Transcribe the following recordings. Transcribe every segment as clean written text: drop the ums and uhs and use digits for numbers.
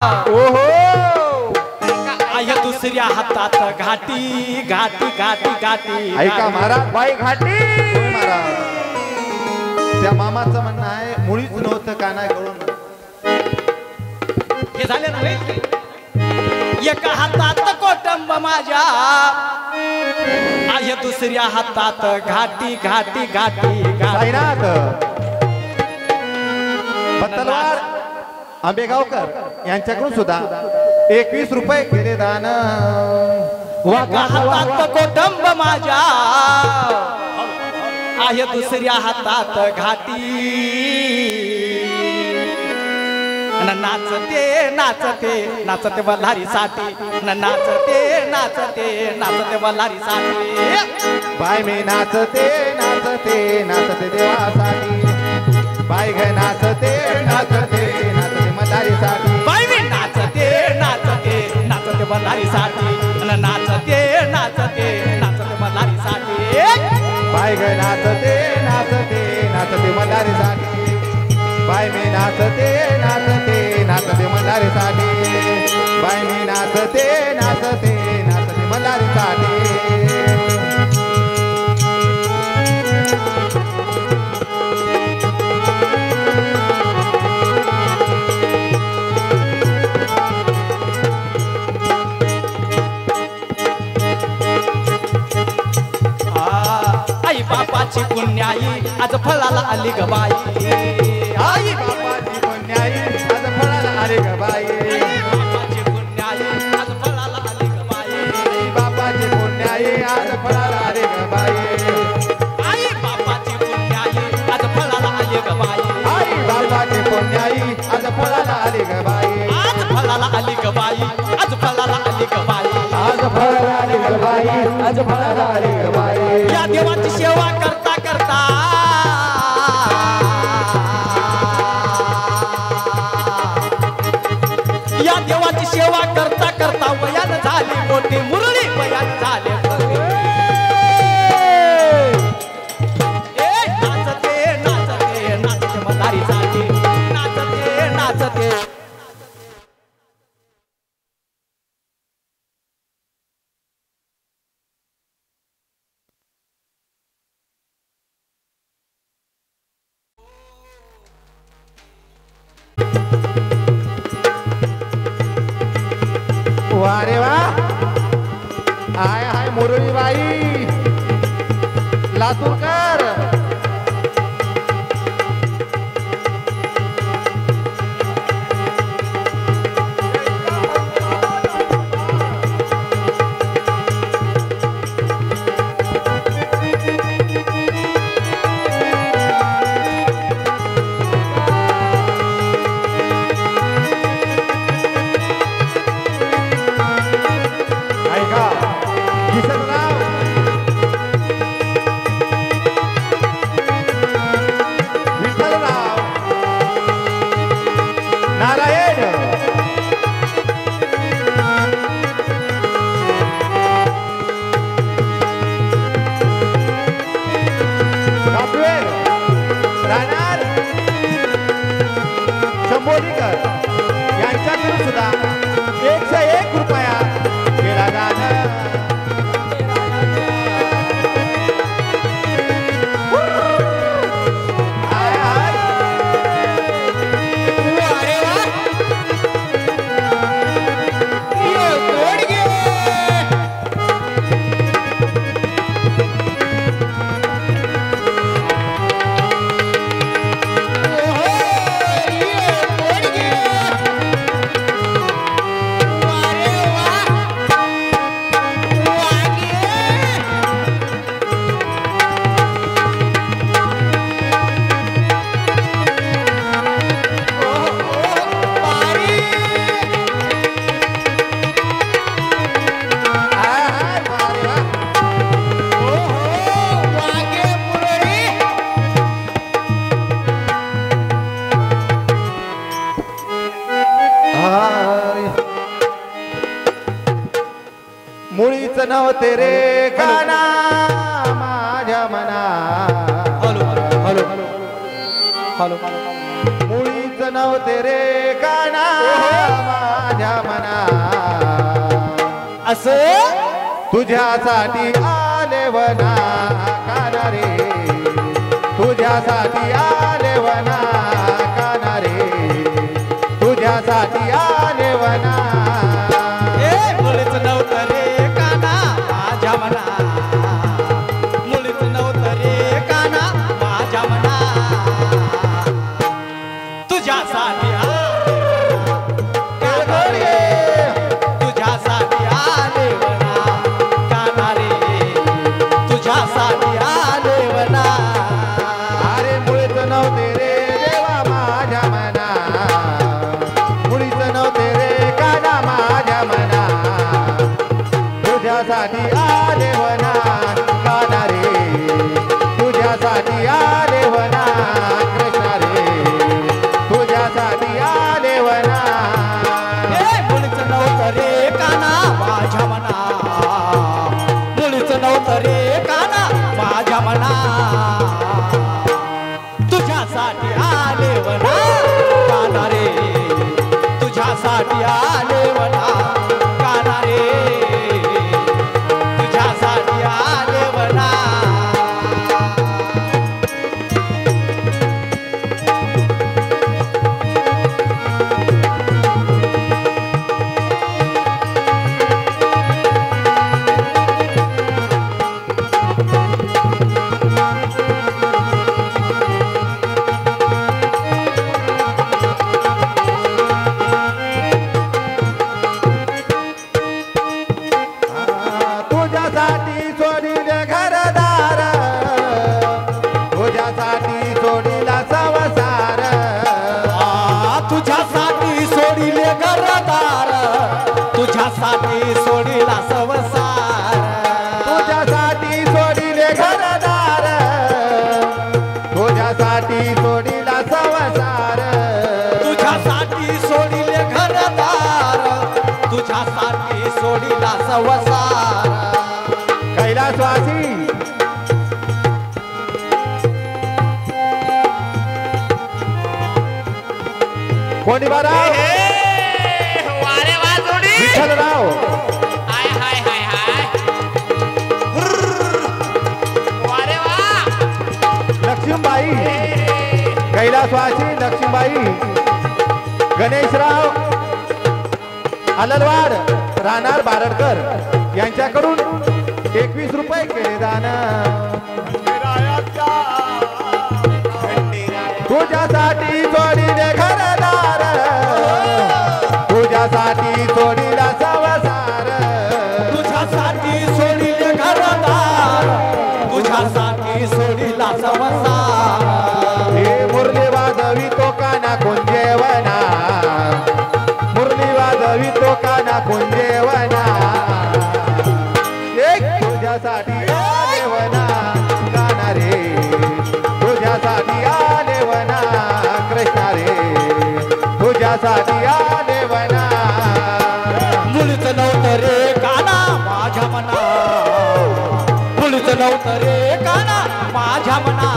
ओहो आय दुसऱ्या हातात घाटी घाटी घाटी घाटी ऐका महाराज बाई घाटी महाराज त्या मामाचं म्हणणं आहे मुळीच नव्हतं काना कळून हे झाले ना एका हातात कोटंब माझ्या आय दुसऱ्या हातात घाटी घाटी घाटी साईनाथ तलवार आंबेगावकर यांच्याकडून सुद्धा 21 रुपये केले दान एका हातात कोटंब माझ्या आहे दुसऱ्या हातात घाटी नाचते नाचते नाचते बल्हारीसाठी नाचते नाचते नाचते बल्हारीसाठी बाय मी नाचते नाचते नाचते देवासाठी बाय घे नाचते नाचते नाचते मल्हारीसाठी बाय मी नाचते नाचते नाचते बल्हारीसाठी नाचते नाचते नाचते बल्हारीसाठी बाय घे नाचते नाचते नाचते मल्हारीसाठी बाय मी नाचते नाचते नाचते मल्हारीसाठी बाय मी नाचते नाचते नाचते मल्हारीसाठी आई बापाची पुण्याई आज फळाला आली ग बाई आई बापाची पुण्याई आज फळाला आली ग बाई बापाची पुण्याई आज फळाला आली ग बाई आई बापाची पुण्याई आज फळाला आली ग बाई आई बापाची पुण्याई आज फळाला आली ग बाई आई बापाची पुण्याई आज फळाला आली ग बाई आज फळाला आली ग बाई आज फळाला आली ग बाई आज फळाला आली ग बाई आज फळाला आली ग बाई या देवाची सेवा करता करता या देवाची सेवा करता करता वयान झाली मोठी मुरळी वयान झाले नाचते नाचते नाचते मल्हारीसाठी नाचते नाचते वा रे वा आय हाय मुरळी बाई लातूरकर यांच्याकडून सुद्धा 101 रुपया केला जाणार मुळीच नव्हते रे काना माझ्या मना हॅलो हॅलो हॅलो मुळीच नव्हते रे काना माझ्या मना असं तुझ्यासाठी आले वना काना रे तुझ्यासाठी आले वना काना रे तुझ्यासाठी आले वना मुळीच नव्हतं रे काना माझ्या मना मुळीच नव्हतं रे काना माझ्या मना तुझ्यासाठी काना रे तुझ्यासाठी आले वना काना रे तुझ्यासाठी आले वना अरे मुळीच नव्हते रे देवा माझ्या मना मुळीच नव्हते रे काना माझ्या मना तुझ्यासाठी आले वना काना रे तुझ्यासाठी आले वना कृष्ण रे तुझ्यासाठी आले वना मुळीच नव्हतं रे काना माझ्या मना मुळीच नव्हतं रे काना माझ्या मना तुझ्यासाठी आले वना काना रे तुझ्यासाठी आले वना काना रे तुझ्यासाठी आले वना तुझ्यासाठी सोडिले घरदार तुझ्यासाठी सोडिला संसार तुझ्यासाठी सोडिले घरदार तुझ्यासाठी सोडिला संसार तुझ्यासाठी सोडिले घरदार तुझ्यासाठी सोडिला संसार तुझ्यासाठी सोडिले घरदार तुझ्यासाठी सोडिला संसार कैलासवासी कोणी बारा वारे वा जोडी विठ्ठलराव हाय हाय हाय हाय वारे वा लक्ष्मीबाई कैलासवासी लक्ष्मीबाई गणेशराव अललवाड राहणार बारडकर यांच्याकडून 21 रुपये केले दान तुझ्यासाठी सोडिले घरदार तुझ्यासाठी सोडिला संसार तुझ्यासाठी सोडिले घरदार तुझ्यासाठी सोडिला संसार हे मुरली वाजवी तो काना कुंजेवना मुरली वाजवी तो काना कुंजेवना तुझ्यासाठी आले वना काना रे तुझ्यासाठी आले वना कृष्ण रे तुझ्यासाठी आले वना मुळीच नव्हतं रे काना माझ्या मना मुळीच नव्हतं रे काना माझ्या मना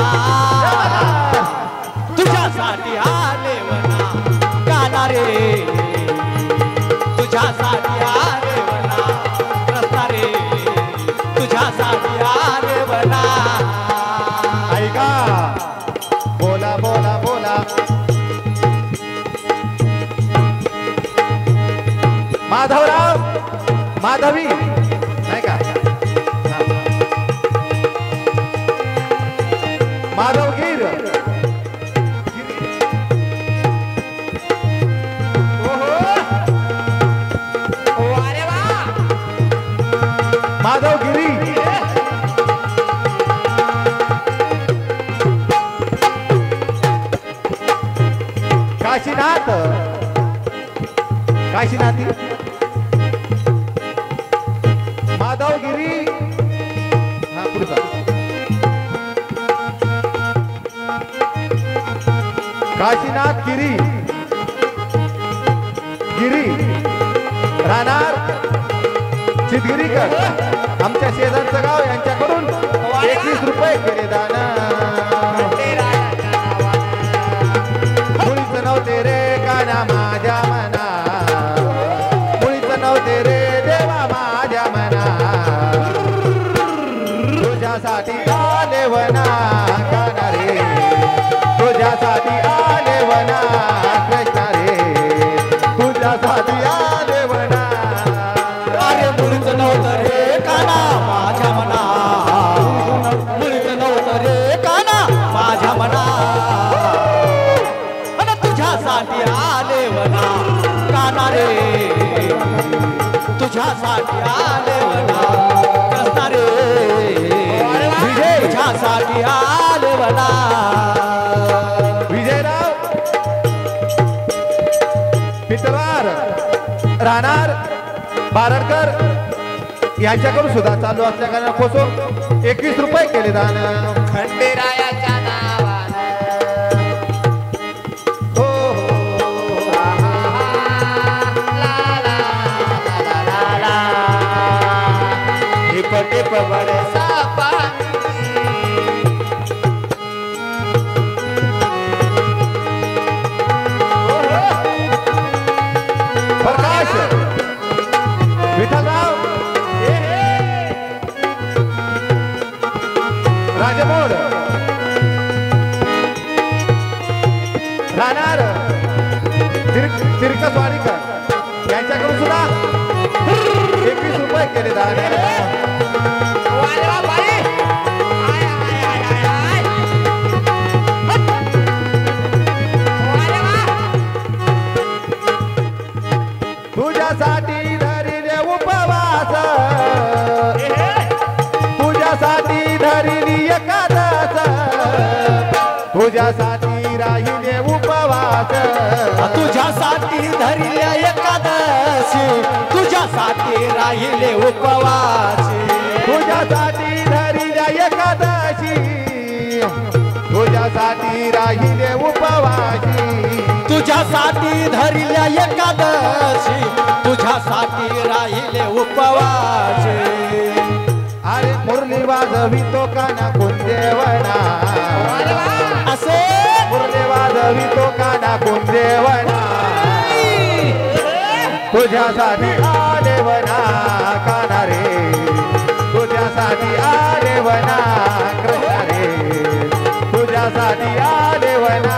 तुझ्यासाठी आले वना काना रे तुझ्यासाठी आले वना रस्ता रे तुझ्यासाठी आले वना ऐका बोला बोला बोला माधवराव माधवी नाही का हा. माधवगीर वारे वा माधवगिरी काशीनाथ काशीनाथी माधवगिरी हा पुढचा काशीनाथ गिरी गिरी राहणार चितगिरीकर आमच्या शेजारचं गाव यांच्याकडून 21 रुपये केले दान मुळीच नव्हते रे तुझ्यासाठी आले वना अरे मुळीच नव्हतं रे काना माझ्या मना मुळीच नव्हतं रे काना माझ्या मना अन तुझ्यासाठी आले वना काना रे तुझ्यासाठी आले वना कृष्णा रे तुझ्यासाठी आले वना विजयराव पितवार राहणार बारडकर यांच्याकडून सुद्धा चालू असल्या कारणाने पोचून 21 रुपये केले दान खंडेरायाच्या नावानं हो हो टिप टिप बरसा पाणी प्रकाश विठ्ठलराव राजमोड राहणार तिरकसवाडीकर यांच्याकडून सुद्धा 21 रुपये केले दान वारे वा बाई I I I I I वारे वा तुझ्यासाठी धरिले उपवास तुझ्यासाठी धरिली एकादश तुझ्यासाठी राहिले उपवास तुझ्यासाठी धरल्या एकादशी तुझ्यासाठी राहिले उपवासी तुझ्यासाठी धरिल्या एकादशी तुझ्यासाठी राहिले उपवासी तुझ्यासाठी धरल्या एकादशी तुझ्यासाठी राहिले उपवासी अरे मुरली वाजवी तो काना कुंदेवना असे मुरली वाजवी तो काना कुंदेवना तुझ्यासाठी आले वना काना रे तुझ्यासाठी आले वना कृष्ण रे तुझ्यासाठी आले वना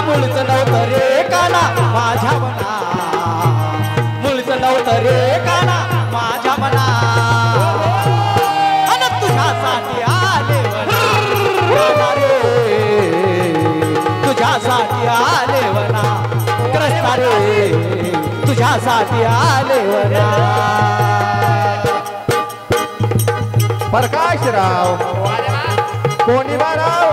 मुळच नव्हतं रे काना माझ्या मना मुळच नव्हतं रे काना माझ्या मना अन तुझ्यासाठी आले वना काना रे तुझ्यासाठी आले वना कृष्णा रे तुझ्यासाठी आले वना प्रकाशराव कोणीबाराव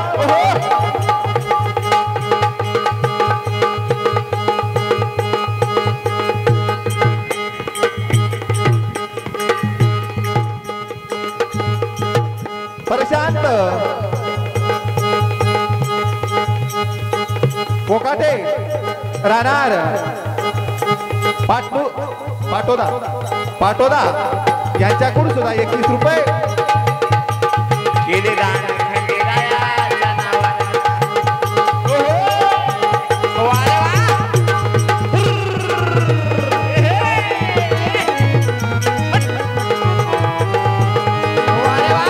प्रशांत कोकाटे राहणार पाटोदा यांच्याकडून सुद्धा 21 रुपये केले दान खंडेरायाच्या नावानं वारे वा वारे वा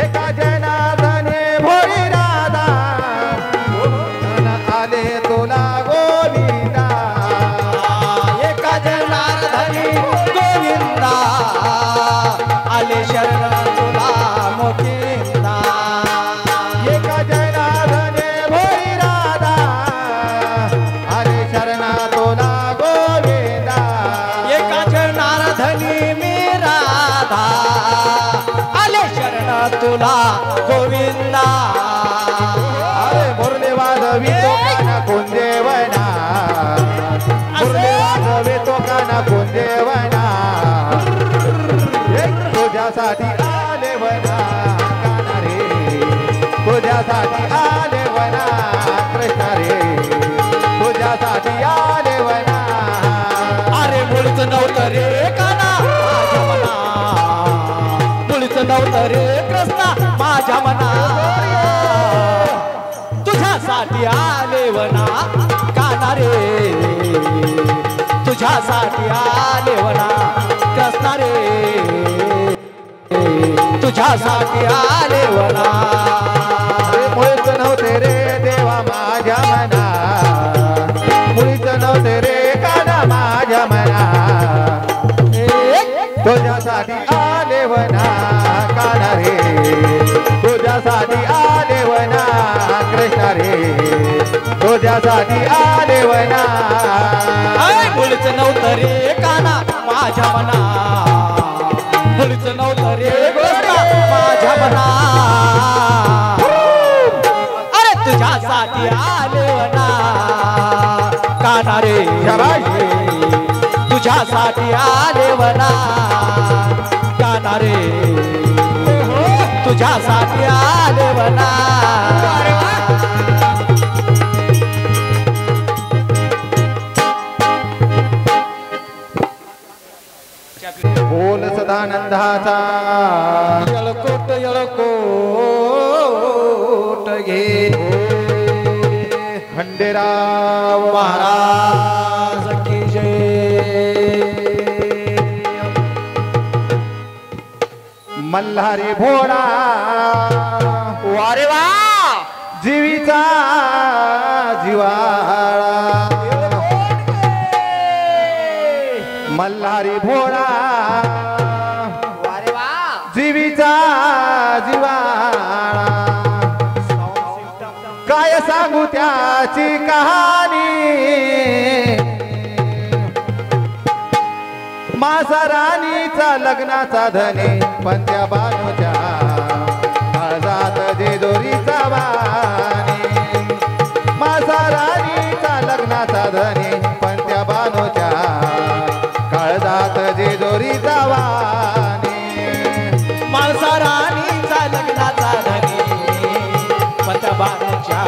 एका जनार्दने भोळी राधा धन आले तुला गोविंदा एका जनार्दनी गोविंदा आले शरण तुला मोकिंदा एका जनार्दने भोळी राधा आले शरणा तुला गोविंदा एका जनार्दनी मी राधा आले शरण तुला गोविंदा अरे मुरली वाजवी तो काना कुंदेवना मुरली वाजवी तो काना कुंदेवना तुझ्यासाठी आले वना काना रे तुझ्यासाठी आले वना कृष्ण रे तुझ्यासाठी आले वना अरे मुळीच नव्हतं रे काना माझ्या मना मुळीच नव्हतं रे कृष्णा माझ्या मना तुझ्यासाठी तुझ्यासाठी आले वना काना रे तुझ्यासाठी आले वना कृष्णा रे तुझ्यासाठी आले वना मुळीच नव्हते रे देवा माझ्या मना मुळीच नव्हते रे काना माझ्या मना तुझ्यासाठी आले वना काना रे तुझ्यासाठी आले वना कृष्ण रे तुझ्यासाठी आले वना मुळीच नव्हतं रे काना माझ्या मना मुळीच नव्हतं रे कृष्णा माझ्या मना अरे तुझ्यासाठी आले वना काना रे तुझ्यासाठी आले वना काना रे तुझ्यासाठी आले वना बोल सदानंदाचा यळकोट घे खंडेराव महाराज की जय मल्हारी भोळा वारे वा जीवीचा जिवाळा मल्हारी भोळा वारे वा जीवीचा जिवाळा काय सांगू त्याची कहाणी माझा राणीचा लग्नाचा धनी पण त्या बानूच्या काळजात जेजोरीचा वाणी माझा राणीचा लग्नाचा धनी पण त्या बानूच्या काळजात जेजोरीचा वाणी माळसा राणीचा लग्नाचा धनी पंतबाणच्या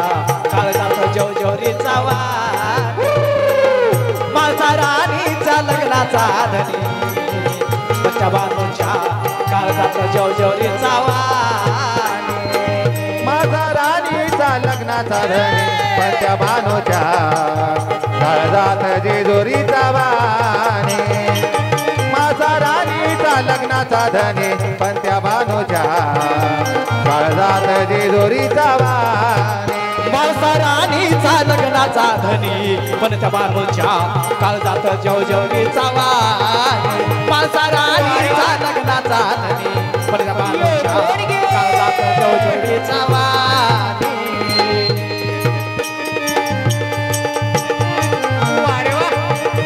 काळजात जवजवरीचा वाणी माळसा राणीचा लग्नाचा धनी पंतबाणच्या काळजात जवजवरीचा वाणी माझा राणीचा लग्नाचा धनी पण त्या बानूच्या काळजात जेजोरीचा वाणी माझा राणीचा लग्नाचा धनी पण त्या बानूच्या काळजात जेजोरीचा वाणी माळसा राणीचा लग्नाचा धनी पण त्या बानूच्या काळजात जवजवरीचा वाणी माळसा राणीचा लग्नाचा धनी पण त्या बानूच्या काळजात जवजवरीचा वाणी वारे वा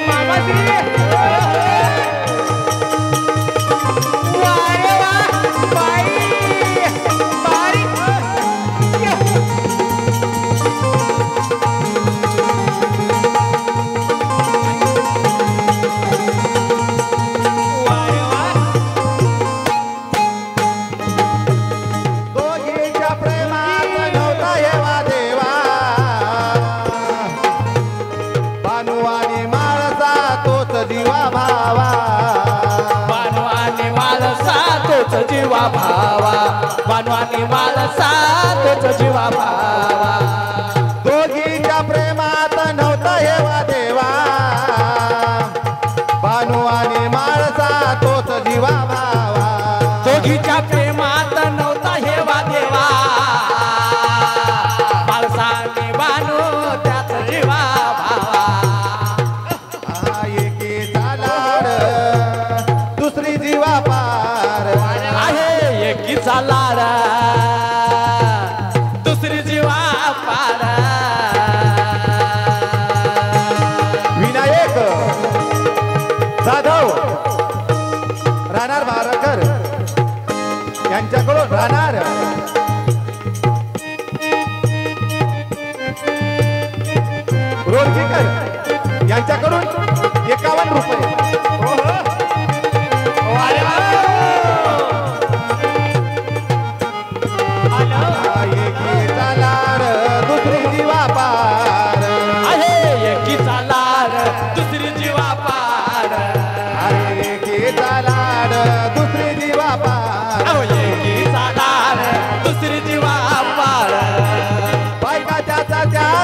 मामाश्री वारे वा बाई बारी वारे वा दोघीच्या प्रेमात नव्हता येवा देवा बानू आणि माळसा तोच जीवा भावा बानवानी माळसा तोच जीवा भावा बानवानी माळसा तोच जीवा भावा दोघीच्या प्रेमात नव्हता येवा देवा बानू आणि माळसा तोच जीवा भावा दोघीच्या प्रेमात नव्हता हेवा देवा माळसाने बानू त्याच जीवा भावा एकीचा लाड दुसरी जीवा पार आहे एकीचा लाड दुसरी जीवा पार विनायक जाधव राहणार बारकर यांच्याकडून राहणार रोडकीकर यांच्याकडून 51 रुपये वारे वा एकीचा लाड दुसरी जीवा पार आहे एकीचा लाड दुसरी जीवा पार एकीचा लाड दुसरी जीवा पार अहो एकीचा लाड दुसरी जीवा पार बायका त्याचा त्या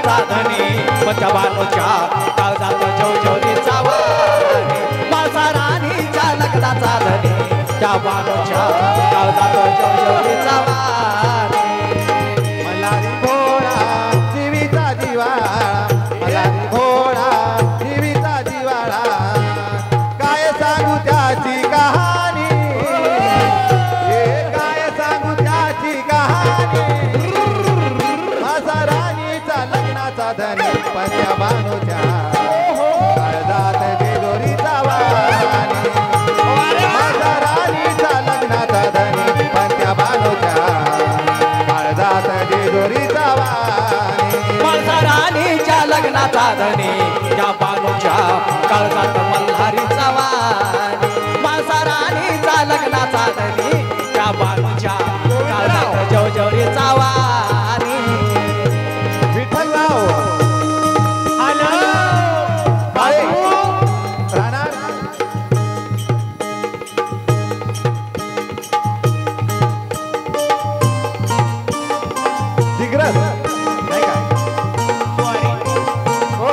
लग्नाचा धनी पंच्या बानूच्या काळजात जवजवरीचा वाणी माझा राणीच्या लग्नाचा धनी त्या बानूच्या काळजात जवजवरीचा वाणी मल्हारी घोडा जीवीचा जिवाळा मल्हारी घोडा जीवीचा जिवाळा काय सांगू त्याची कहाणी काय सांगू त्याची कहाणी माझा राणीचा लग्नाचा धनी पंच्या बानूच्या काळजात जेजुरीचा वाणी माझा राणीचा लग्नाचा धनी पंच्या बानूच्या काळजात जेजुरीचा वाणी माझा राणीच्या लग्नाचा धनी त्या बानूच्या काळजात मल्हारीचा वाणी माझा राणीचा लग्नाचा धनी त्या बानूच्या काळजात जवजवरीचा वाणी विठ्ठलराव बाळे राहणार दिग्रस नाही का हो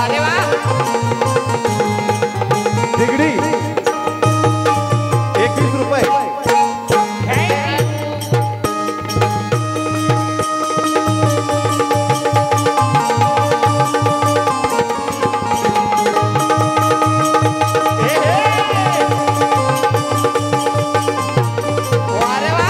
अरे वा दिगडी 21 रुपये हो अरे वा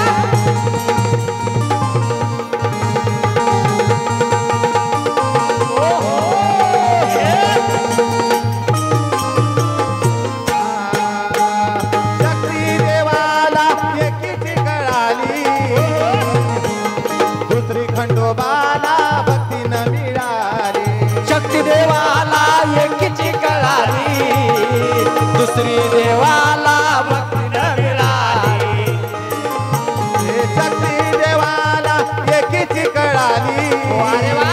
शक्ती देवाला एकीची कळाली दुसरी खंडोबाला भक्तीनं मिळाली शक्ती देवाला एकीची कळाली दुसरी देवाला भक्तीनं मिळाली शक्ती देवाला एकीची कळाली अरे वा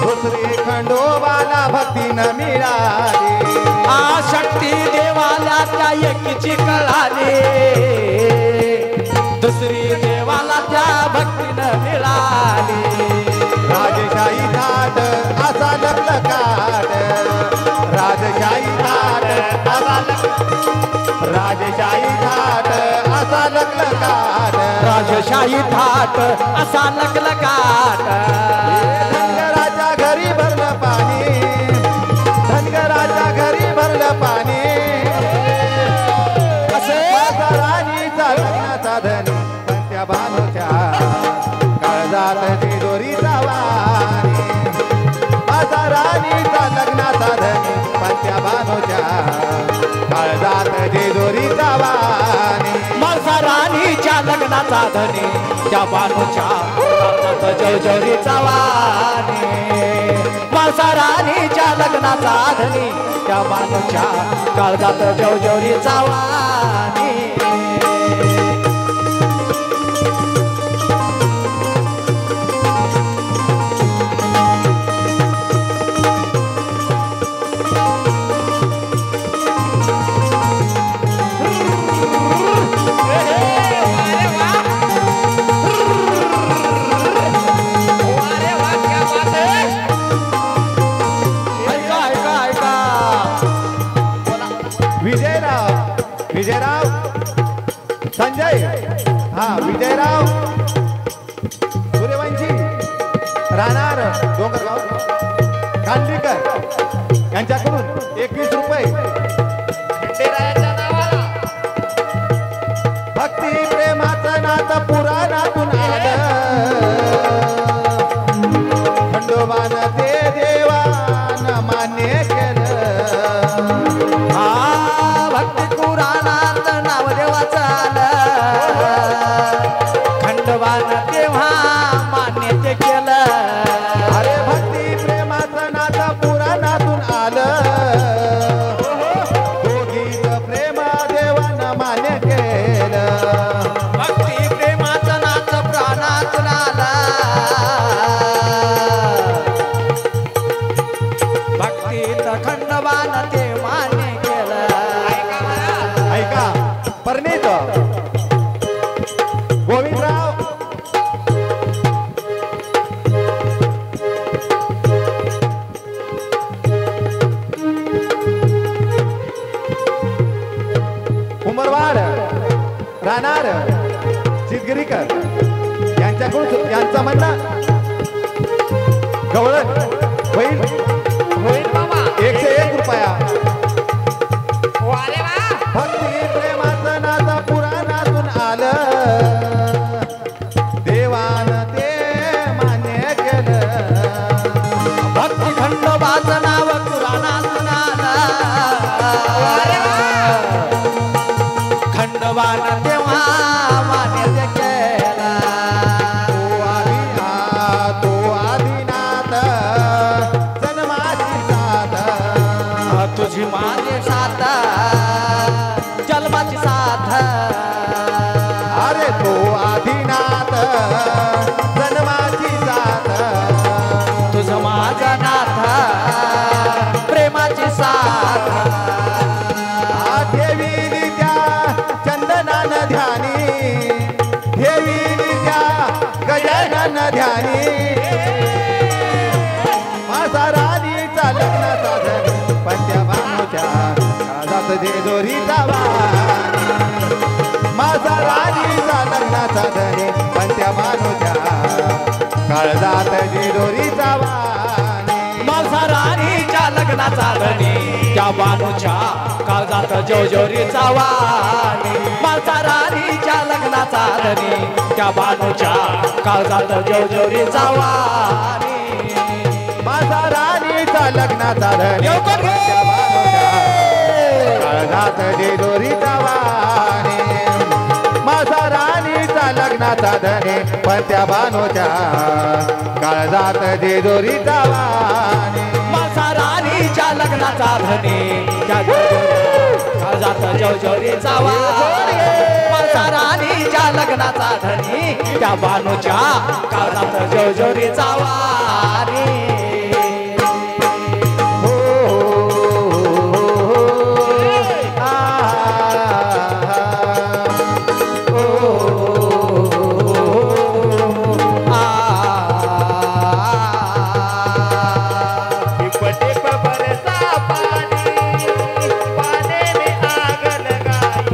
दुसरी खंडोबाला भक्तीनं मिळाली आ शक्ती देवाला त्या एकीची कळाली दुसरी देवाला त्या भक्तीनं मिळाली राजशाही थाट असा लखलखाट राजशाही थाट असा राजशाही थाट असा लखलखाट राजशाही थाट असा लखलखाट धनगराच्या घरी भरलं पाणी धनगराच्या घरी भरलं पाणी असे माझा राणीचा लग्नाचा धनी पंच्या बानूच्या काळजात जेजुरीचा वाणी माझा राणीचा लग्नाचा धनी पंच्या बानूच्या काळजात जेजुरीचा वाणी माझा राणीच्या लग्नाचा धनी त्या बानूच्या काळजात जवजवरीचा वाणी माझा राणीच्या लग्नाचा धनी त्या बानूच्या काळजात जवजवरीचा वाणी ऐका ऐका ऐका विजयराव संजय हा विजयराव सूर्यवंशी राहणार डोंगरगाव खांडीकर यांच्याकडून 21 रुपये खंडेरायाच्या नावाला भक्ती प्रेमाचं नातं पुराणातून आलं खंडोबान ते देवान मान्य केलं हा भक्ती पुराणात नाव देवाचं आलं खंडोबान तेव्हा मान्य ते केलं अरे भक्ती प्रेमाचं नातं पुराणातून आलं दोघीचं प्रेम देवानं मान्य केलं भक्ती प्रेमाचं नाच प्राणातून आलं भक्तीत खंडोबान ते मान्य केलं ऐका परनीत गोविंदराव उमरवाड राहणार चितगिरीकर यांच्याकडून यांचा म्हणणं गवळण होईल होईल मामा 101 रुपया. वारे वा भक्ती प्रेमाचं नातं पुराणातून आलं देवान ते मान्य केलं. भक्ती खंडोबाचं नाव पुराणातून वारे वा खंडोबानं तेव्हा मान्य केला. तो आदिनाथ जन्माची साथ तुझी माझी साथ जन्माची साथ. अरे तो आदिनाथ जन्माची साथ तुझं माझं नाथ प्रेमाची साथ. ठेवी त्या चंदनान ध्यानी ठेवी त्या गजानन ध्यानी माझा राणीचा लग्नाचा धनी पंच्या भानूच्या काळजात जेजोरीचा वाणी. माझा राणीचा लग्नाचा धनी पंच्या भानूच्या काळजात जेजोरीचा वाणी. माझा राणीच्या लग्नाचा धनी त्या बानूच्या काळजात जोजोरीचा वाणी. माझा राणीच्या लग्नाचा धनी त्या बानूच्या काळजात जोजोरीचा वाणी. माझा राणीचा लग्नाचा धनी लवकर घे. पंच्या भानूच्या काळजात जेजोरीचा वाणी. माझा राणीचा लग्नाचा धनी पंच्या भानूच्या काळजात जेजोरीचा वाणी. माझा राणीच्या लग्नाचा धनी त्या काळजात जोजोरीचा वाणी. माझा राणीच्या लग्नाचा धनी त्या बानूच्या काळजात जोजोरीचा वाणी. टिप बरसा पानी पानी में आग लगाई.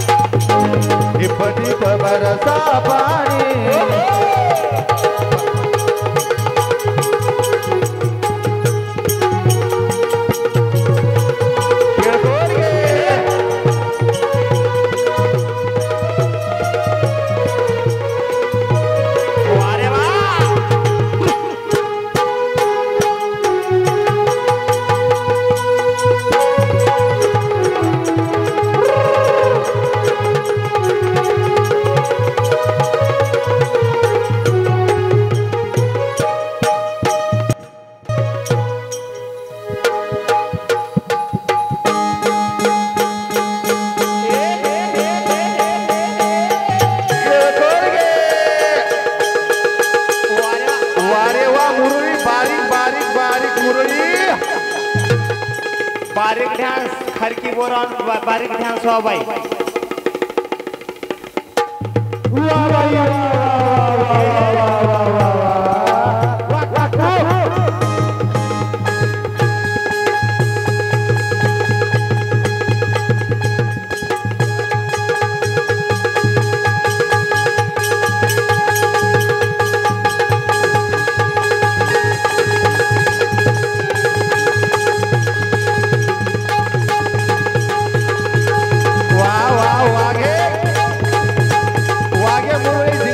टिप टिप बरसा पाणी वारे वा वारे वा मुरळी बारीक बारीक बारीक मुरळी. बारीक ध्यान खरकी बोरान बारीक ध्यान स्वाबाई. वा वा वाघे वाघे मुरळी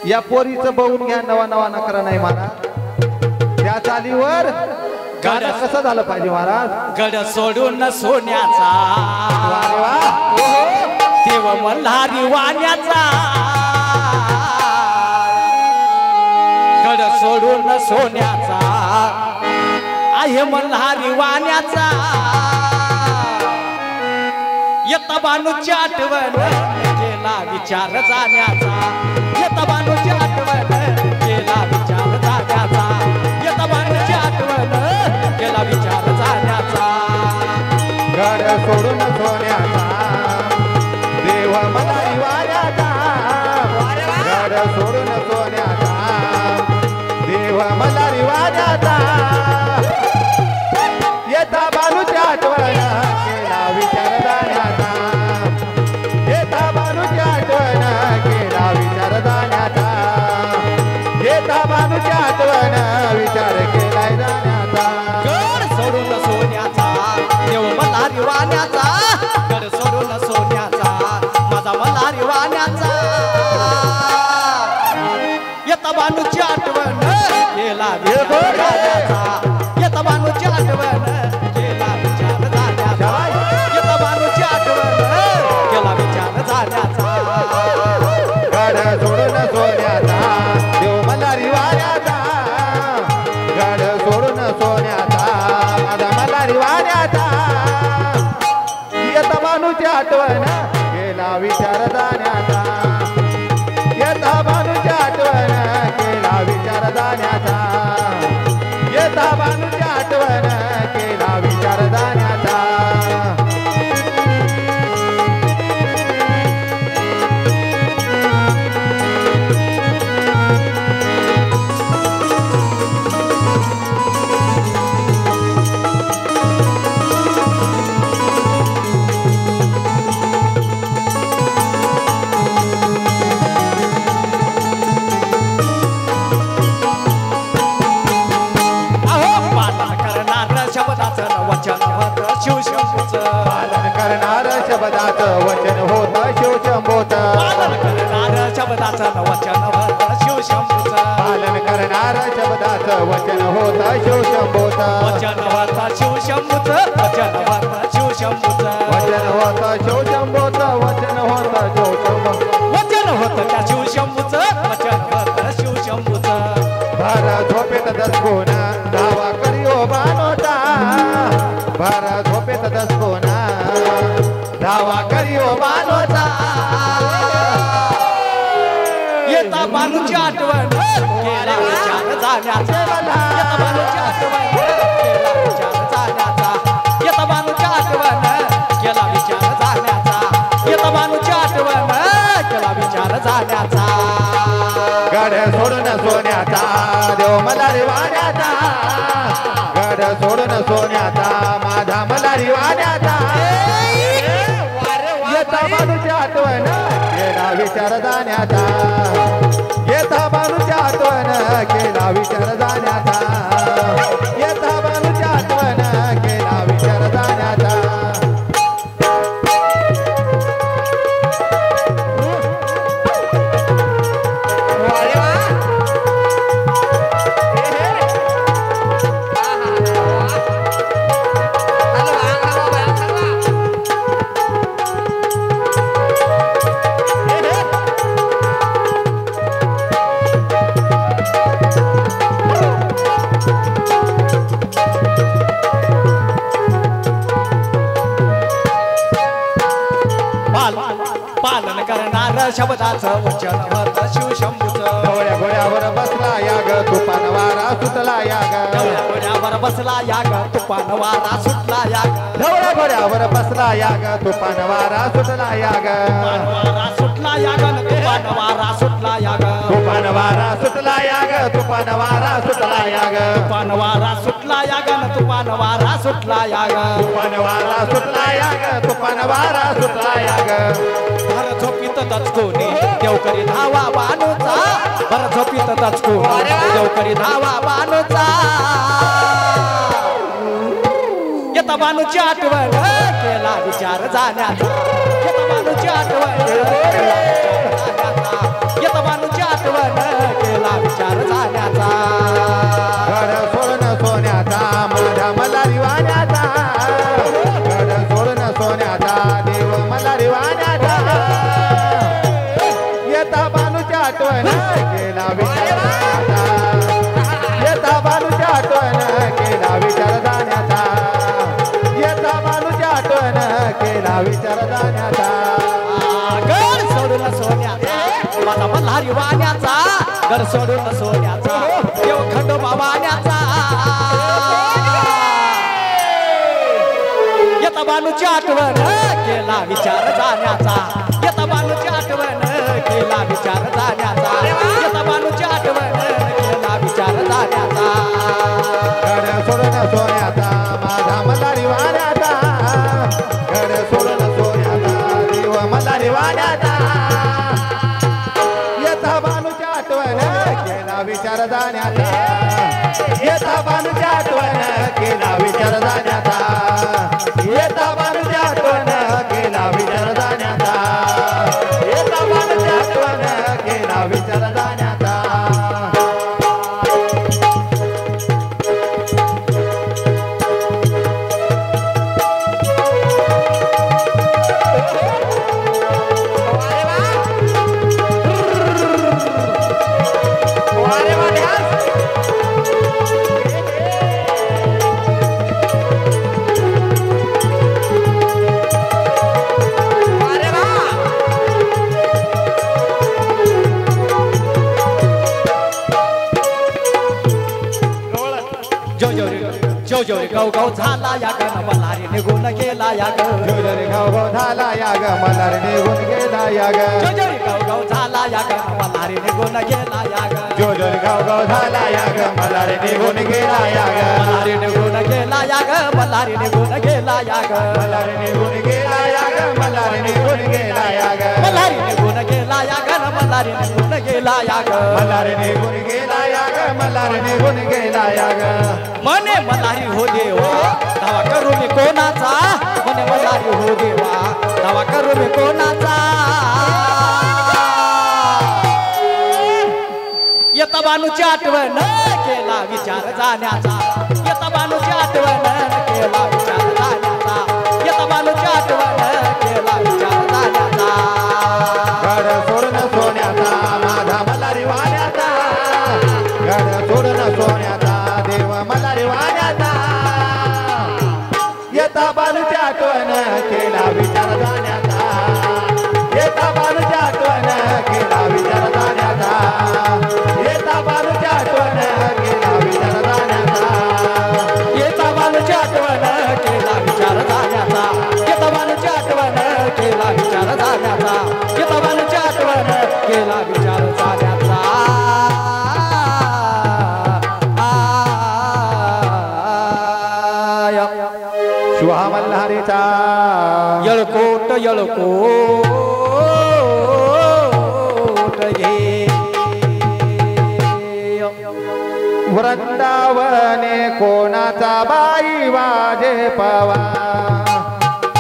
या पोरीचं बघून घ्या, नवा नवा नकरा नाही महाराज. त्या चालीवर गाणं कसं झालं पाहिजे महाराज. गड सोडून सोन्याचा अरे वा. देव मल्हारी वाण्याचा, गड सोडून सोन्याचा आहे मल्हारी वाण्याचा. येता बानूची आठवण केला विचार जाण्याचा, येता बानूची आठवण केला विचार जाण्याचा, येता बानूची आठवण केला विचार जाण्याचा. गड सोडून सोन्याचा देव मल्हारी वाण्याचा, गड सोडून सोन्याचा देव मल्हारी वाण्याचा. येता बानूची आठवण केला विचार जाण्याचा, येता बानूची आठवण केला विचार जाण्याचा, येता बानूची आठवण विचार केलाय जाण्याचा. गड सोडून सोन्याचा देव मल्हारी वाण्याचा, गड सोडून सोन्याचा माझा मल्हारी वाण्याचा. येता बानूची आठवण केला विचार जाण्याचा, येता बानूची आठवण केला विचार जाण्याचा, येता बानूची आठवण केला विचार जाण्याचा. गड सोडून सोन्याचा देव मल्हारी वाण्याचा, गड सोडून सोन्याचा माझा मल्हारी वाण्याचा. येता बानूची आठवण केला विचार जाण्याचा, येता बानूची आठवण केला विचार जाण्याचा, येता बानूची आठवण केला विचार जाण्याचा. वचन होत शिवशंभोचा पालन करणार शब्दाचं वचन होत शिवशंभूचं पालन करणार शब्दाचं वचन होत शिवशंभोचा वचन होत शिवशंभूचं वचन होत शिवशंभूचं वचन होत शिवशंभोचं वचन होत शिवशंभो वचन होत त्या शिवशंभूचं वचन होत शिवशंभूचं भर झोपेत दसकोन धावा करियो बानोता भर झोपेत दसकोन धावा करियो बानोता येता बानूची आठवण केला विचार जाण्याचा येता बानूची आठवण केला विचार जाण्याचा येता बानूची आठवण केला विचार जाण्याचा येता बानूची आठवण केला विचार जाण्याचा गड सोडून सोन्याचा देव मलारी वाण्याचा गड सोडून सोन्याचा माझा मलारी वाण्याचा येता बानूच्या आठवण केला विचार जाण्याचा येता बानूच्या आठवण केला विचार जाण्याचा येता बानूच्या आठवण केला विचार जाण्याचा पालन करणार शब्दाचं वचन होत शिवशंभूचं ढवळ्या घोड्यावर बसला या ग तुफान वारा सुटला या ग ढवळ्या घोड्यावर बसला या ग तुफान वारा सुटला या ग ढवळ्या घोड्यावर बसला या ग तुफान वारा सुटला या ग वारा सुटला या ग तुफान वारा सुटला या ग तुफान वारा सुटला या ग तुफान वारा सुटला या ग तुफान वारा सुटला या ग तुफान वारा सुटला या ग तुफान वारा सुटला या ग तुफान वारा सुटला या ग भर झोपीत दचकोनी देवकरी धावा बानूचा भर झोपीत दचकोनी देवकरी धावा बानूचा येता बानूची आठवण केला विचार जाण्याचा येता बानूची आठवण येता बानूची आठवण केला विचार जाण्याचा गड सोडून सोन्याचा माझा मलारी वाण्याचा गड सोडून सोन्याचा देव मलारी वाण्याचा येता बानूच्या आठवण केला विचार जाण्याचा येता बानूच्या आठवण केला विचार जाण्याचा येता बानूच्या आठवण केला विचार जाण्याचा घर सोडून सोन्याचा माझा मल्हारी वाण्याचा घर सोडून सोन्याचा देव खंडोबा वाण्याचा येता बानूची आठवण केला विचार जाण्याचा येता बानूची आठवण केला विचार जाण्याचा येता बानूची आठवण केला विचार जाण्याचा गड सोडून सोन्याचा माझा मलारी वाण्याचा गड सोडून सोन्याचा देव मलारी वाण्याचा येता बानूच्या आठवण केला विचार जाण्याचा येता बानूच्या आठवण केला विचार जाण्याचा येता बानूच्या आठवण केला विचार जाण्याचा येता बानूच्या आठवण केला विचार जाण्याचा जोजोरी गाव गाव झाला या ग मल्हारी निघून गेला या ग जोजरी गाव गाव झाला या ग मल्हारी निघून गेला या ग जोजोरी गाव गाव झाला या ग मल्हारी निघून गेला या ग जोजरी गाव गाव झाला या ग मल्हारी निघून गेला या ग मल्हारी निघून गेला या ग मल्हारी निघून गेला या ग मल्हारी निघून गेला या ग मल्हारी निघून गेला या ग मल्हारी निघून गेला या ग मल्हारी निघून गेला या ग मल्हारी निघून गेला या ग मल्हारी निघून गेला या ग मने मल्हारी हो देवा धावा करू मी कोणाचा म्हणे मल्हारी हो देवा दावा करू मी कोणाचा येता बानूची आठवण केला विचार जाण्याचा येता बानूची आठवण केला विचार जाण्याचा येता बानूची आठवण केला विचार जाण्याचा गड सोडून सोन्याचा माझा मल्हारी वाण्याचा गड सोडून सोन्याचा देव मल्हारी वाण्याचा येता बालूची आठवण केला विचार जाण्याचा येता बालूची आठवण केला विचार जाण्याचा येता बालूची आठवण केला विचार जाण्याचा येता बानूची आठवण केला विचार जाण्याचा येता बानूची आठवण केला विचार जाण्याचा येता बानूची आठवण केला विचार जाण्याचा शिवा मल्हारीचा येळकोट येळकोट घे वृंदावने कोणाचा बाई वाजे पवा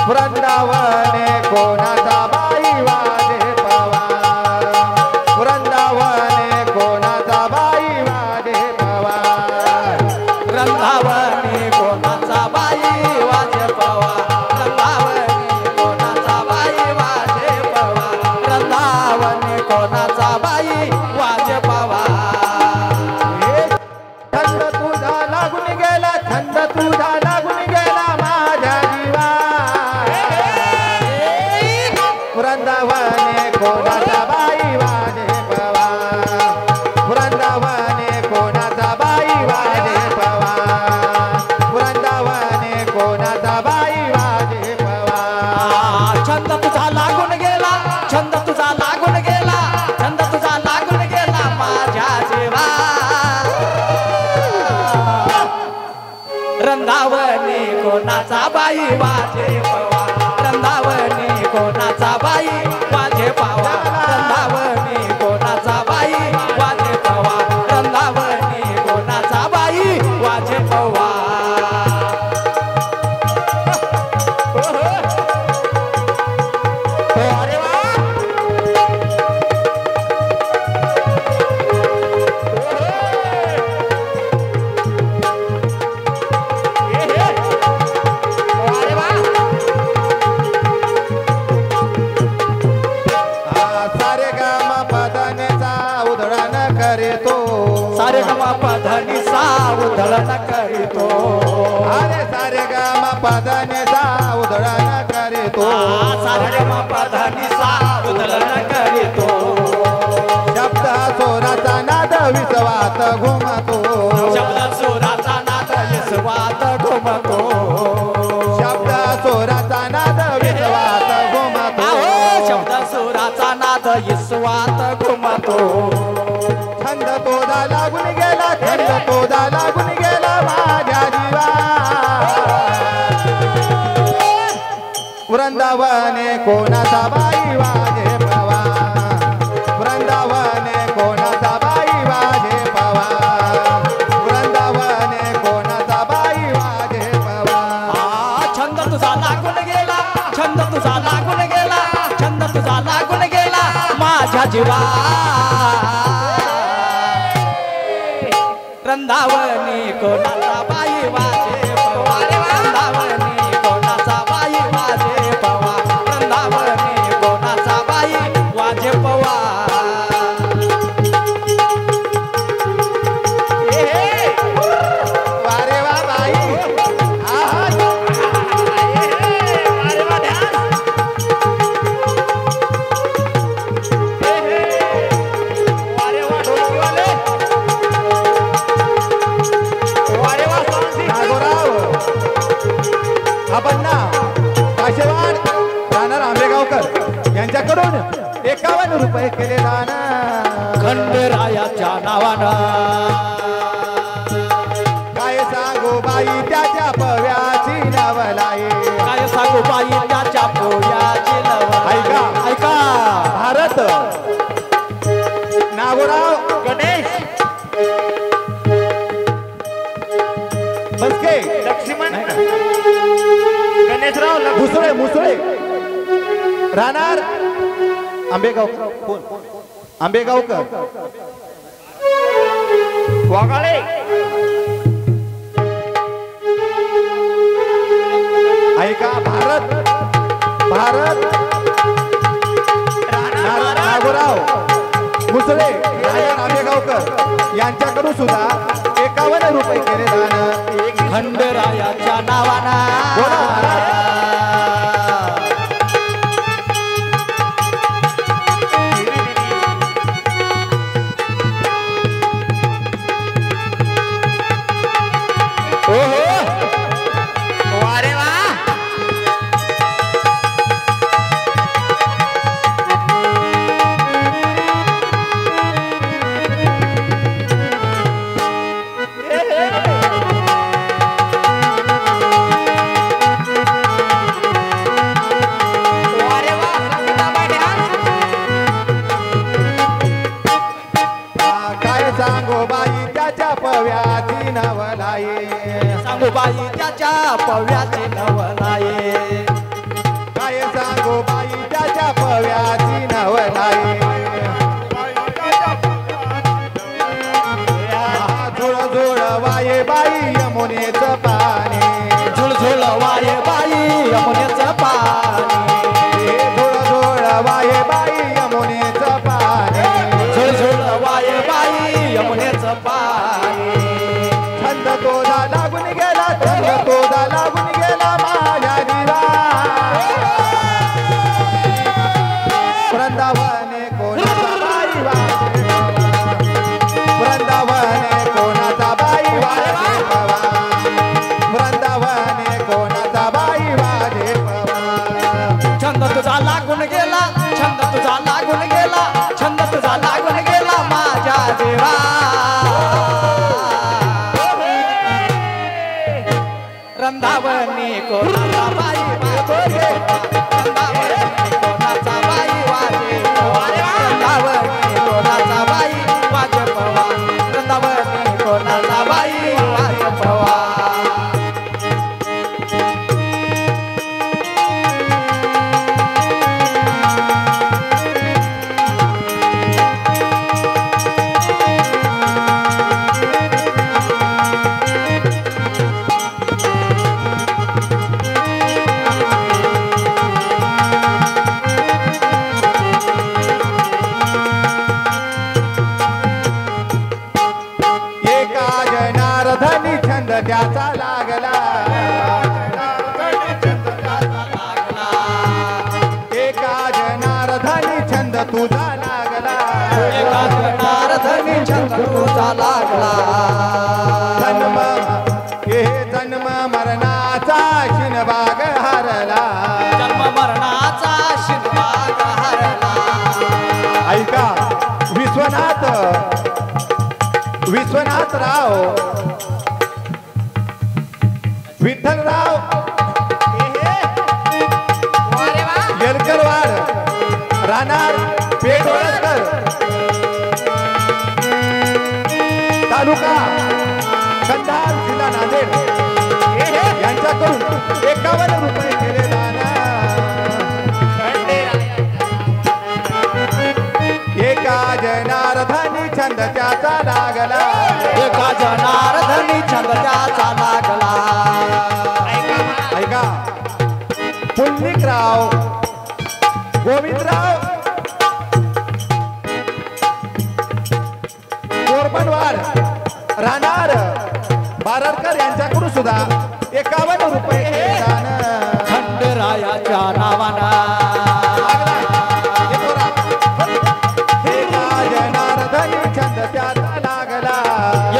वृंदावने कोणाचा बाई वाजे पवा वृंदावने कोणाचा बाई वाजे पवा वृंदावने कोणाचा बाई वाजे पवा वृंदावने कोणाचा बाई वाजे पवा वृंदावने कोणाचा बाई वाजे पवा छंद तुझा लागून गेला छंद तुझा लागून गेला माझ्या जीवा वृंदावने कोणाचा बाई वाजे पवा वृंदावने कोणाचा बाई वाजे पवा वृंदावने कोणाचा बाई वाजे पवा छंद तुझा लागून गेला छंद तुझा लागून गेला छंद तुझा लागून गेला माझ्या जीवा वृंदावने कोणाचा बाई वाजे पवा वृंदावने कोणाचा बाई वाजे पावा वृंदावने कोणाचा बाई वाजे पवा वृंदावने कोणाचा बाई वाजे पवा अरे वा अरे वा सारे गाम पदनेचा उधळण करीतो सारे गमा पधनी सा उधळण करीतो अरे सारे गाम पदनेचा उधळण करीतो सारे गमा पधनी सा उधळण करीतो शब्द सोराचा नाद विसवात घुमतो शब्द सुराचा नाद यशवात घुमतो शब्द सोराचा नाद विसवात घुमतो शब्द सुराचा नाद यशवात घुमतो छंद तोदा लागून गेला छंद तोदा लागून गेला माझ्या जीवा वृंदावने कोणाचा बाई वाजे पवा वृंदावने कोणाचा बाई वाजे पवा वृंदावने कोणाचा बाई वाजे पवा छंद तुझा लागून गेला छंद तुझा लागून गेला छंद तुझा लागून गेला माझ्या जीवा वृंदावने कोणाचा बाई वाजे पवा वृंदावने कोणाचा बाई वाजे पवा वृंदावने कोणाचा बाई वाजे पवा वारे वा बाई आहा अरे वा ध्यान अरे वा ढोलकीवाले अरे वा सांसी नागोराव आपण ना काशेवाड राणा आंबेगावकर यांच्याकडून 51 रुपये केले दान खंडेरायाच्या नावानं काय सांगू बाई त्याच्या पव्याची नवलाई काय सांगू बाई त्याच्या पोयाची लव ऐका. ऐका भारत नागोराव गणेश बसके लक्ष्मण नाही ना. राहणार आंबेगाव कोण आंबेगावकर वाघाळे ऐका भारत भारत नागोराव मुसळे राजा आंबेगावकर यांच्याकडून सुद्धा 51 रुपये केले दान खंडरायाच्या नावाना सांगू बाई त्याच्या पव्याची नवलाये काय सांगू बाई त्याच्या पव्याची नवलाये झुळ झुळ वाये बाई यमुनेचं पाणी झुळझुळ वाये बाई यमुनेचं पाणी झुळ झुळ वाये बाई यमुनेचं पाणी झुळझुळ वाये बाई यमुनेचं पाणी छंद तोदा लागून गेला छंद तोदा लागून गेला माझ्या दिवा वृंदावने कोणाचा बाई वाजे वृंदावने कोणाचा बाई वाजे पवा वृंदावने कोणाचा बाई वाजे पवा छंद तुझा लागून गेला छंद तुझा लागून गेला छंद तुझा लागून गेला माझ्या देवा वृंदावनी कोणाचा बाई वाजे वृंदावनी कोणाचा बाई वाजे वृंदावनी कोणाचा बाई वाजे पवा वृंदावनी कोणाचा बाई वाजे पवा त्याचा लागला एका जनार्दनी छंद तुझा लागला एका जनार्दनी छंद तुझा लागला जन्म हे जन्म मरणाचा शिनबाग हरला जन्म मरणाचा शिनबाग हरला ऐका विश्वनाथराव विठ्ठलराव येलकरवाड राहणार पेठोळकर तालुका कंधार जिल्हा नांदेड यांच्याकडून 51 रुपये केले दान एका जनार्दनी छंद त्याचा लागला एका जनार्दनी छंद त्याचा लागला ऐका पुंडलिकराव गोविंदराव कोरबनवाड राहणार बारडकर यांच्याकडून सुद्धा 51 रुपये केले दान खंडरायाच्या नावाना एका जनार्दनी छंद त्याचा लागला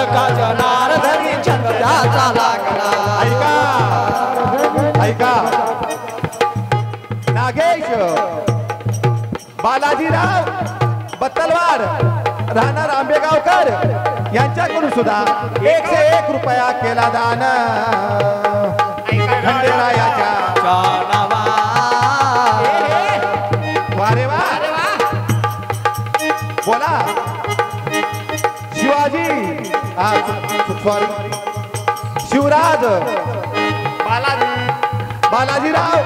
एका जनार्दनी छंद त्याचा लागला ऐका नागेश बालाजीराव बत्तलवाड राहणार आंबेगावकर यांच्याकडून सुद्धा 101 रुपया केला दान खंडेरायाच्या नावा वारे वा बोला शिवाजी सॉरी शिवराज बालाजीराव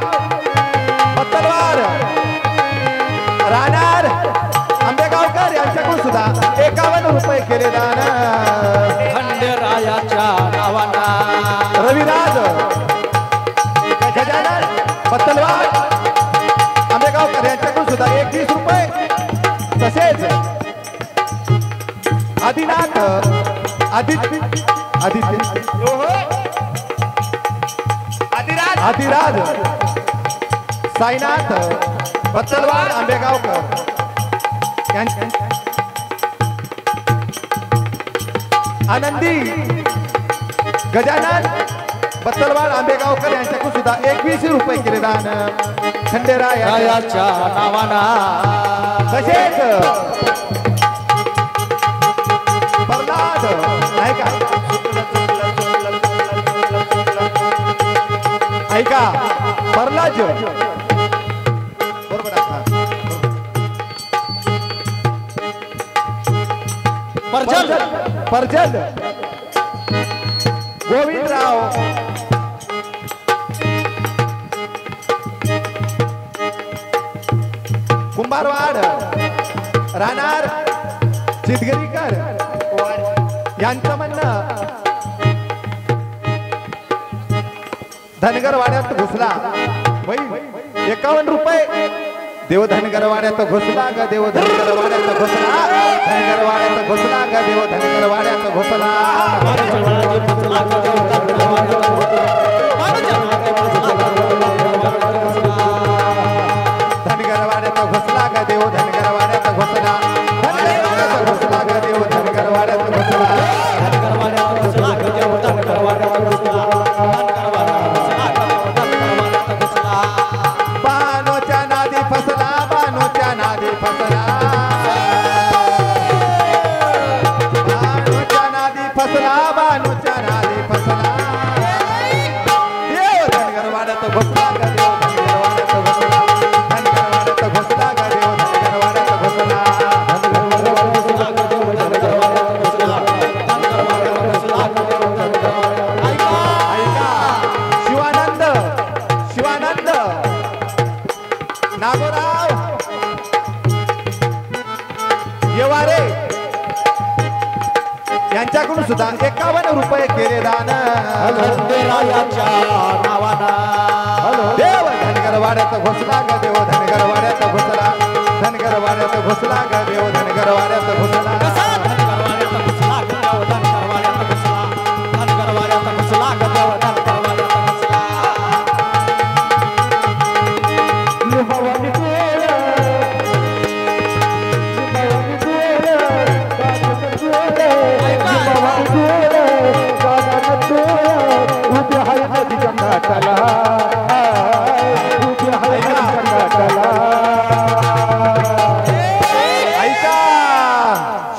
पत्तलवार राहणार आंबेगावकर यांच्याकडून सुद्धा 51 रुपये केले दान खंडेरायाच्या नावाना रविराज गजानन पत्तलवाड आंबेगावकर यांच्याकडून सुद्धा 21 रुपये तसेच आदिनाथ आदिराज साईनाथ पत्तलवाड आंबेगावकर आनंदी गजानन पत्तलवाड आंबेगावकर यांच्याकडून सुद्धा 21 रुपये केले दान खंडेरायाच्या नावाना तसेच प्रल्हाद ऐका ऐका प्रल्हाद बरोबर परजल गोविंदराव कुंभारवाड राहणार चितगरीकर यांचं म्हणणं धनगरवाड्यात घुसला 51 रुपये देव धनगरवाड्यात घुसला ग देव धनगरवाड्यात घुसला धनगरवाड्यात घुसला ग देव धनगरवाड्यात घुसला धनगरवाड्यात घुसला ग देव धनगरवाड्यात घुसला धनगरवाड्यात घुसला ग देव धनगरवाड्यात घुसला बानोच्या नादी फसला बानोच्या नादी फसला बानोच्या नादी फसला बानोच्या नादी फसला देव धनगरवाड्यात घुसला ग देव धनगरवाड्यात घुसला धनगरवाड्यात घुसला ग देव धनगरवाड्यात घुसला ऐका शिवानंद शिवानंद नागोराव येवारे यांच्याकडून सुद्धा 51 रुपये केले दान खंडेरायाच्या नावाना देव धनगरवाड्यात घुसला ग देव धनगरवाड्यात घुसला धनगरवाड्यात घुसला ग देव धनगरवाड्यात घुसला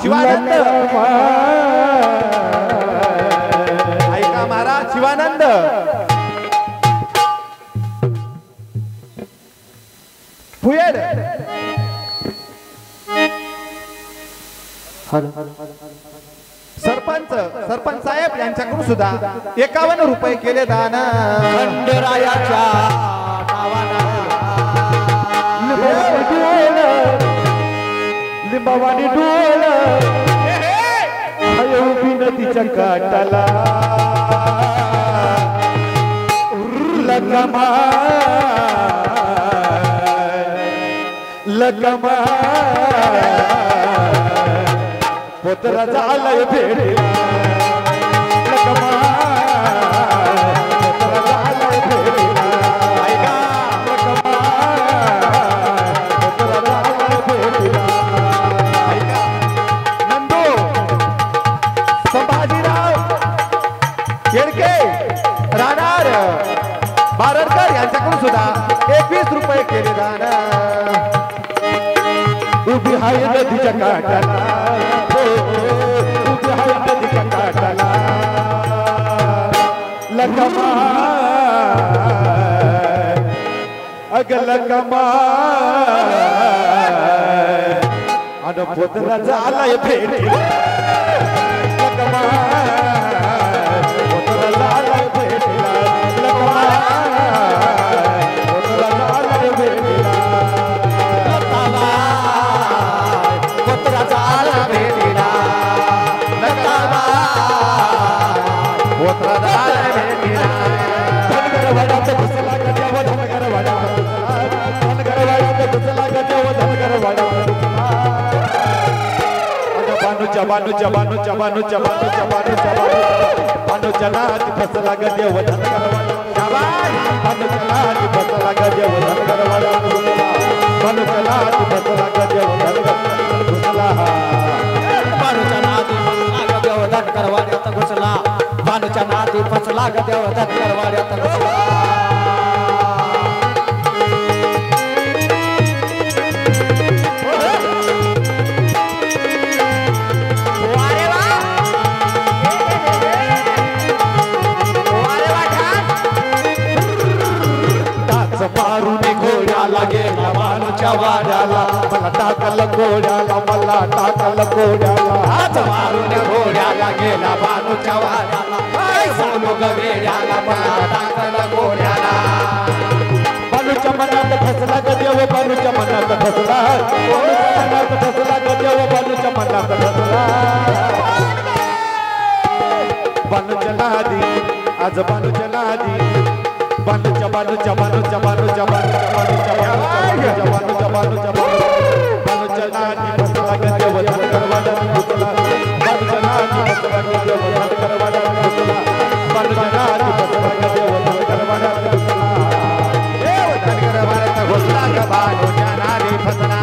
शिवानंद ऐका महाराज शिवानंद फुयेड सरपंच साहेब यांच्याकडून सुद्धा 51 रुपये केले दान खंडेरायाच्या नावाना लिंबावानी डोल उभी नदीच्या काठाला लगमा लगमा पोतरा झालाय भेटीला लगमा पोतरा झालाय भेटीला ऐका लगमा पोतरा झालाय भेटीला ऐका नंदू संभाजीराव येडके राहणार बारडकर यांच्याकडून सुद्धा 21 रुपये केले दान उभी हाय नदीच्या काठाला उभी हाय नदीच्या काठाला लगमा अग लगमा अन पोतरा झालाय भेटीला लगमा पोतरा झालाय भेटीला लगमा पोतरा झालाय भेटीला बानूच्या नादी फसला ग देव धनगरवाडा शाबास बानूच्या नादी फसला ग देव धनगरवाडा बानूच्या नादी फसला ग देव धनगरवाडा बानूच्या नादी फसला ग देव धनगरवाड्यात घुसला बानूच्या नादी फसला ग देव धनगरवाड्यात घुसला गेला बानूच्या वाड्याला मला टाकल घोड्याला मला टाकल घोड्याला हात मारून घोड्याला गेला बानूच्या वाड्याला सोनू गवेड्याला मला टाकल घोड्याला बानूच्या मनात फसला ग देव बानूच्या मनात फसला बानूच्या मनात फसला ग देव बानूच्या मनात फसला बानूच्या नादी आज बानूच्या नादी बानूच्या बानूच्या बानूच्या बानूच्या बानूच्या बानूच्या बानूच्या बानूच्या बानूच्या नादी फसला ग देव धनगरवाडा घुसला बानूच्या नादी फसला ग देव धनगरवाडा घुसला बानूच्या नादी फसला ग देव धनगरवाडा घुसला देव धनगरवाड्यात घुसला ग बानूच्या नादी फसला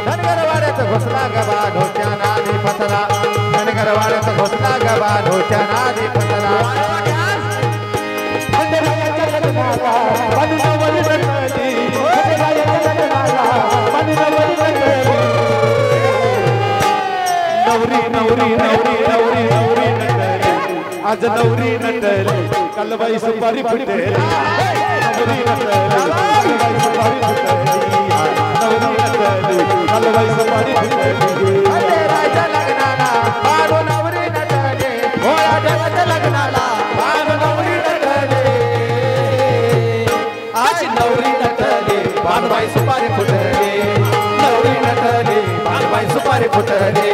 धनगरवाड्यात घुसला ग बानूच्या नादी फसला धनगरवाड्यात घुसला ग बानूच्या नादी फसला नवरी नवरी नवरी नवरी नवरी नटली आज नवरी नटली कलबाई सुपारी फुटली नवरी नटली कलबाई सुपारी फुटली नवरी नटली कलबाई सुपारी फुटली राजा लग्नाला बाळू नवरी नटली भोळा देवाच्या लग्नाला बाळू नवरी नटली आज नवरी नटली बानबाई सुपारी फुटली नवरी नटली बानबाई सुपारी फुटली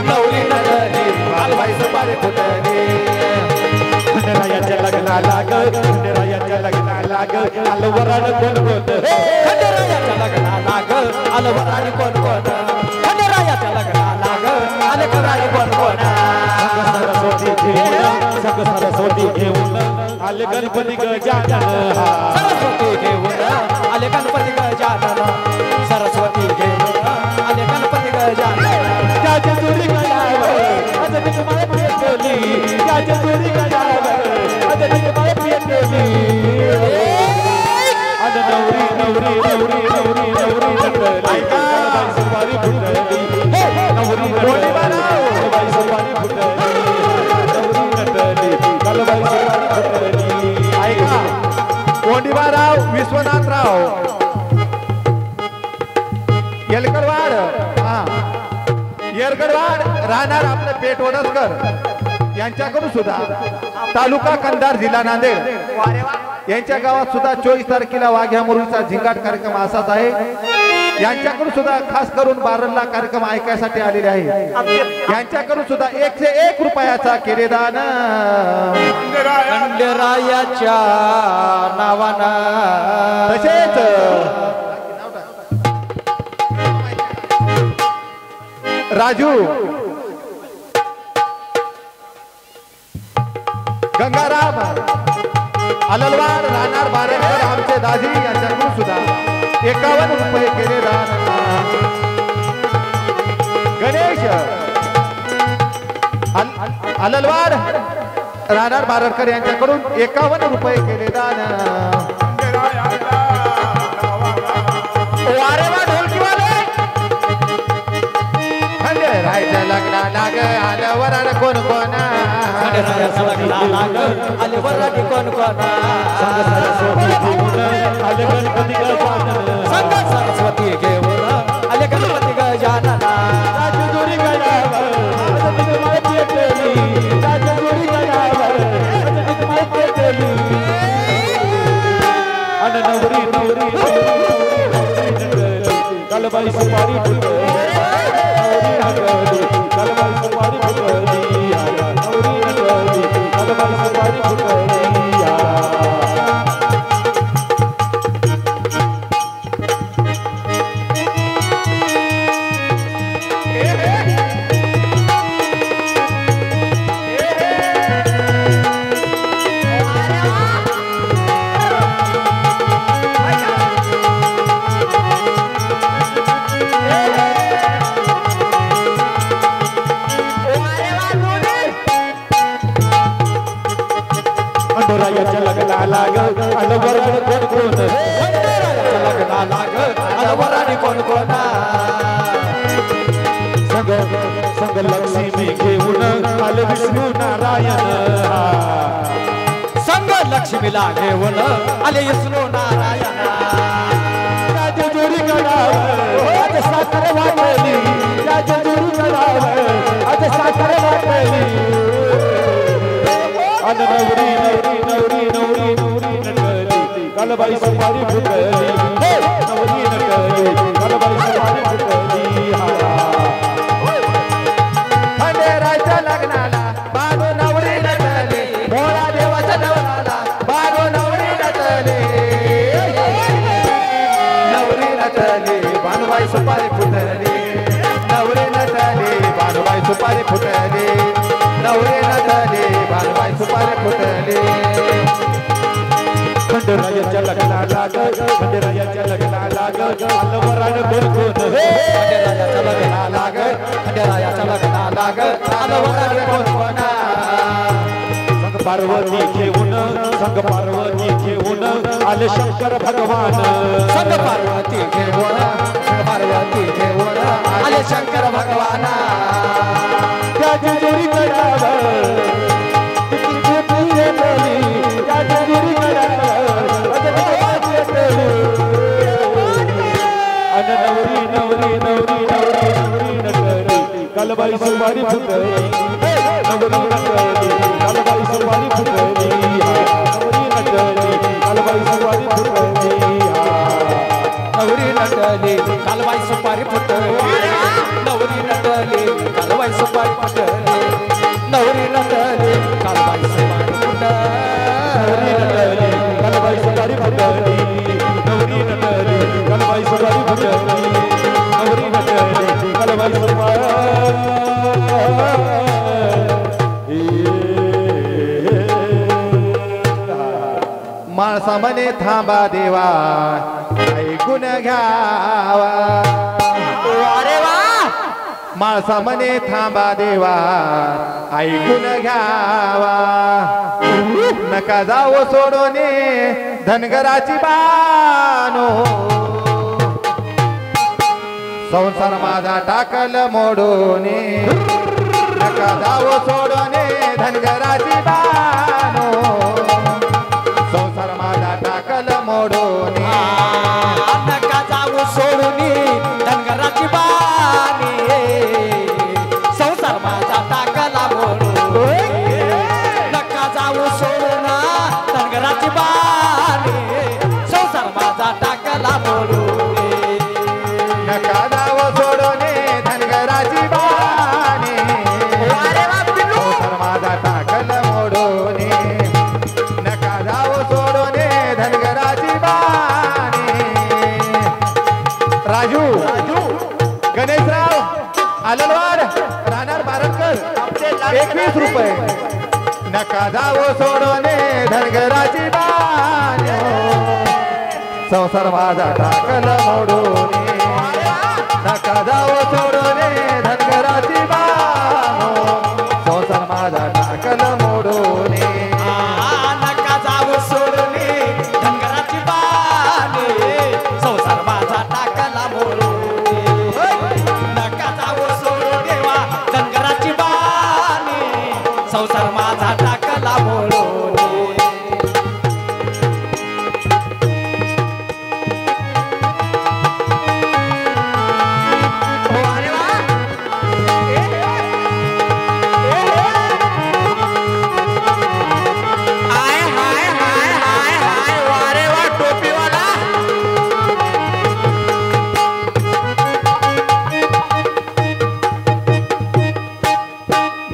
नवरी नटली बानबाई सुपारी फुटली खंडेरायाच्या लग्नाला ग खंडेरायाच्या लग्नाला ग अलवराड कोण कोण खंडेरायाच्या लग्नाला ग अलवराड कोण कोण खंडेरायाच्या लग्नाला ग अलवराड कोण कोण सरस्वती घेऊन आले गणपती गजानन सरस्वती घेऊन आले गणपती गजानन सरस्वती घेऊन आले गणपती गजानन त्याच्या चोरी गजावर आज तुम्हाला पेटली त्याच्या चोरी गजावर आज तुम्हाला पेटली आज नवरी नवरी नवरी नवरी नवरी नटली कलबाई सुपारी फुटली नवरी कलबाई सुपारी फुटली नवरी नटली कलबाई सुपारी फुटली ऐका कोंडीबाराव विश्वनाथराव येलकरवाड येरगडवाड राहणार आपले पेठ वडसकर यांच्याकडून सुद्धा तालुका कंधार जिल्हा नांदेड यांच्या गावात सुद्धा 24 तारखेला वाघ्या मुरुडचा झिंगाट कार्यक्रम असाच आहे यांच्याकडून सुद्धा खास करून बारला कार्यक्रम ऐकायसाठी आलेले आहे यांच्याकडून सुद्धा 101 रुपयाचा केले दान खंडेरायाच्या नावानं तसेच राजू गंगाराम अललवार राहणार बारेकर आमचे दाजी यांच्याकडून सुद्धा 51 रुपये केले दान गणेश अललवार राहणार बारेकर यांच्याकडून 51 रुपये केले दान राहायच्या लग्नाला ग आलं वराड कोण कोण खंडेरायाच्या लग्नाला ग आले वराड कोण कोण आले गणपती गजानन संग सरस्वती घेऊन आले गणपती गजानन राजा जोडी गजावर आज तुम्हाला पेटली राजा जोडी गजावर आज तुम्हाला पेटली अन नवरी नवरी कलबाई सुपारी फुटली कलबाई सुपारी फुटली नवरी नटली कलबाई सुपारी फुटली लग्नाला ग आलं वरण कोण कोण खंडेरायाच्या लग्नाला ग आलं वराडी कोण कोण संग संग लक्ष्मी घेऊन आलं विष्णू नारायण संग लक्ष्मीला घेऊन आले विष्णू नारायण राजजुरी गडावर आज साखर वाटली राजजुरी गडावर आज साखर वाटली अन नवरी नवरी नवरी नवरी नवरी नटली कालबाई सुपारी फुटली नवरी नटली कालबाई सुपारी फुटली खंडेराच्या लग्नाला बाजू नवरी नटली भोळा देवाच्या नवराला बाजू नवरी नटली नवरी नटली बानुबाई सुपारी फुटली नवरी नटली बानुबाई सुपारी फुटली नवरी नटली बानुबाई सुपारी फुटली खंडेरायाच्या लग्नाला ग खंडेरायाच्या लग्नाला ग आलं वराड कोण कोण खंडेरायाच्या लग्नाला ग खंडेरायाच्या लग्नाला ग आलं वराडी कोण कोण संग पार्वती घेऊन संग पार्वती घेऊन आले शंकर भगवान संग पार्वती घेऊन संग पार्वती घेऊन आले शंकर भगवान त्या जेजुरी गडावर तिची प्रिय बोली त्या जेजुरी गडावर अन नवरी नवरी नवरी नवरी नवरी नटली कालबाई सुपारी फुटली नवरी नटली कालबाई सुपारी फुटली नवरी नटली कालबाई सुपारी फुटली नवरी नटली कालबाई सुपारी फुटली नवरी नटली कालबाई सुपारी फुटली नवरी नटली कालबाई सुपारी नवरी नटली कालबाई सुपारी फुटली नवरी नटली कालबाई सुपारी फुटली नवरी नटली कालबाई सुपारी माणसा म्हणे थांबा देवा ऐकून घ्यावा अरे वा माणसा म्हणे थांबा देवा ऐकून घ्यावा नका जाओ सोडून धनगराची बानो संसार माझा टाकल मोडून नका जाओ सोडून धनगराची बानो संसार माझा टाकल मोडून नका जाऊ सोडून धनगराची बाणी संसार माझा टाकला मोडून नका जाऊ सोडून धनगराची बाणी संसार माझा टाकला मोडून नका जाओ सोडून धनगराची बाणी संसार माझा टाकल मोडून नका जाओ सोडून धनगराची बाणी राजू गणेशराव आलनवाड राहणार बारडकर 21 रुपये नका जाओ सोडून धनगराची बाणी संसार माझा टाकल मोडून नका जाओ सोडून धनगराची बानो संसार माझा टाकल मोडून नका जाऊ सोडून धनगराची बाणी संसार माझा टाकला मोडून नका जाऊ सोडून देवा धनगराची बाणी संसार माझा टाकला मोडून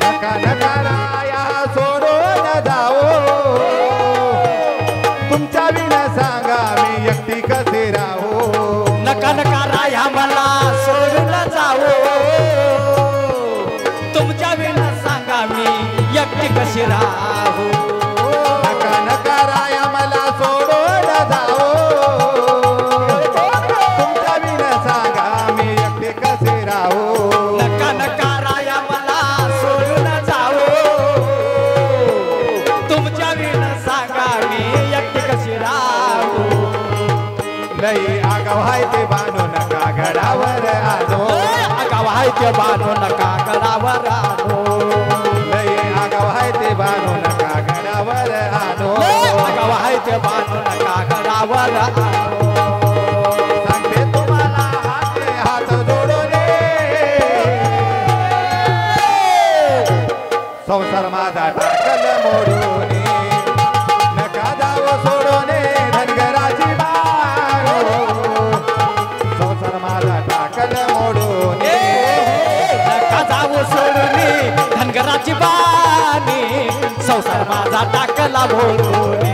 नका नका राया सोडून जाओ तुमच्या विना सांगा मी एकटी कसे राहो नका नका राया मला सोडून जाऊ तुमच्या विना सांगा मी एकटी कशी राहू नका नका राया मला सोडून जाओ तुमच्या विना सांगा मी एकटे कसे राहो नका नका राया मला सोडून जाऊ तुमच्या विना सांगा मी एकटी हाय ते बानो नका गडावर आणो लय आगाव हाय ते बांधू नका गडावर आणो आगाव हाय ते बानो नका गडावर आणो सांगते तुम्हाला हात हात जोडून संसार माझा टाकल मोडून नका जावं सोडून धनगराची बानो संसार माझा टाकल मोडून नका जाऊ सोडून धनगराची बाणी संसार माझा टाकला भोरून